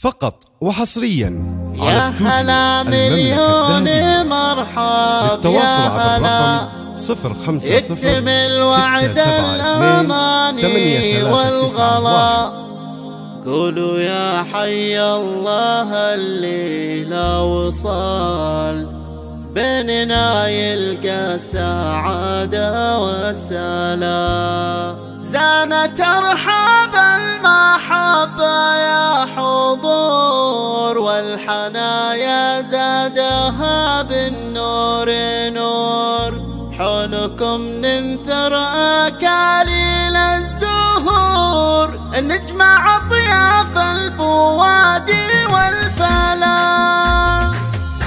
فقط وحصريا على يا استوديو هلا مليون مرحب للتواصل يا على هلا الرقم 050 يكتمل وعد الأماني والغلا. قولوا يا حي الله الليلة وصال بيننا يلقى السعادة والسلام. زانت أرحاب المحبة يا حضور والحنايا زادها بالنور نور. حولكم ننثر أكاليل الزهور نجمع أطياف البوادي والفلا.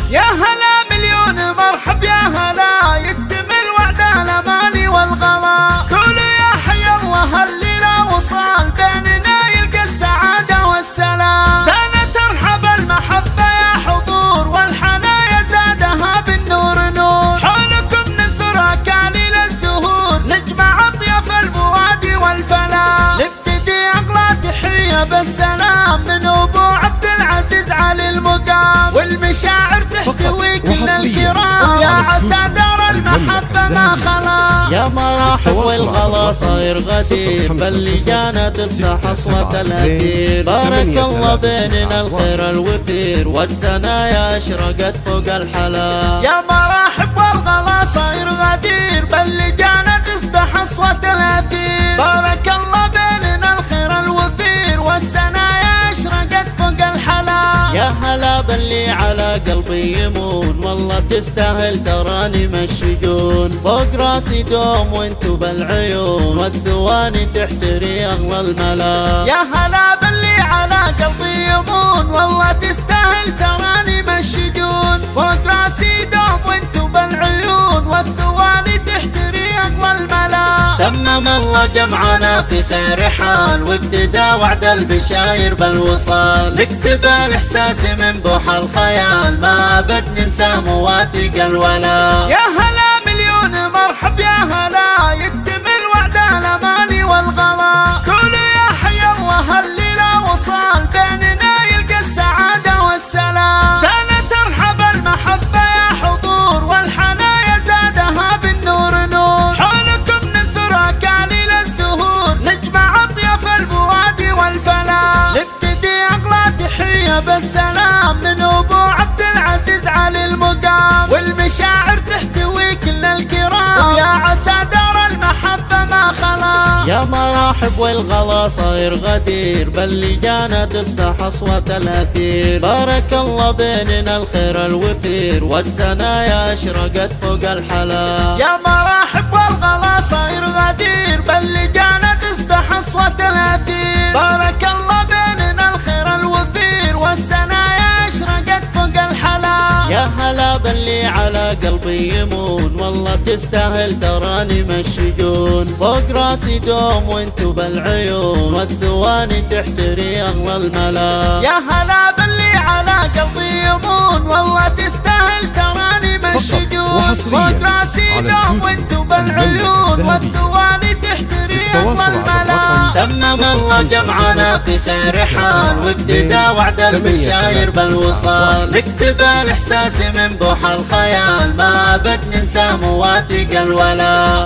يا هلا مليون مرحب يا هلا يكتمل وعد الأماني والغلا. قولوا يا حي الله الليلة وصال بيننا يلقى السعادة والسلام. زانت أرحب المحبة يا حضور والحنايا زادها بالنور نور. حولكم ننثر أكاليل الزهور نجمع أطياف البوادي والفلا. نبتدي أغلى تحية بالسلام من أبو عبد العزيز علي المقام والمشاعر تحتوي كل الكرام. يا عسى دار المحبة ما خلا. يا مراحب والغلا صاير غدير باللجانة تصلح أصوات الأثير. بارك الله بيننا الخير الوفير والثنايا أشرقت فوق الحلا. يا مراحب والغلا صاير غدير باللجانة تصلح أصوات الأثير. بارك الله بيننا الخير الوفير والثنايا أشرقت فوق الحلا. يا هلا باللي على قلبي يمون والله تستاهل ترانيم الشجون. فوق راسي دوم وانتو بالعيون والثواني تحتري اغلى الملا. يا هلا باللي على قلبي يمون والله تستاهل ترانيم الشجون. فوق راسي دوم وانتو بالعيون والثواني تحتري اغلى الملا. تمم الله جمعنا في خير حال وابتدى وعد البشاير بالوصال. نكتب الاحساس من بوح الخيال ما ابد ننسى مواثيق الولا. يا هلا مليون مرحب يا هلا يكتمل وعد الاماني والغلا. قولوا يا حي الله الليلة وصال بيننا يلقى السعادة والسلام. زانت أرحب المحبة يا حضور والحنايا زادها بالنور نور. حولكم ننثر أكاليل الزهور نجمع أطياف البوادي والفلا. نبتدي أغلى تحية بالسلام من أبو عبد العزيز علي المقام والمشاعر تحتوي كل الكرام. يا عسى دار المحبة ما خلا. يا مراحب والغلا صاير غدير باللجانة تصلح أصوات الأثير. بارك الله بيننا الخير الوفير والثنايا أشرقت فوق الحلا. يا مراحب والغلا صاير غدير باللجانة تصلح أصوات الأثير. بارك الله بيننا الخير الوفير والثنايا أشرقت فوق الحلا. يا هلا باللي على قلبي يمون والله تستاهل ترانيم الشجون. فوق راسي دوم وانتو بالعيون والثواني تحتري اغلى الملا. يا هلا باللي على قلبي يمون والله تستاهل ترانيم الشجون. فوق راسي دوم وانتو بالعيون والثواني تحتري اغلى الملا. تمم الله جمعنا في خير حال وابتدى وعد البشاير بالوصال. نكتب الاحساس من بوح الخيال ما ابد ننسى مواثيق الولا.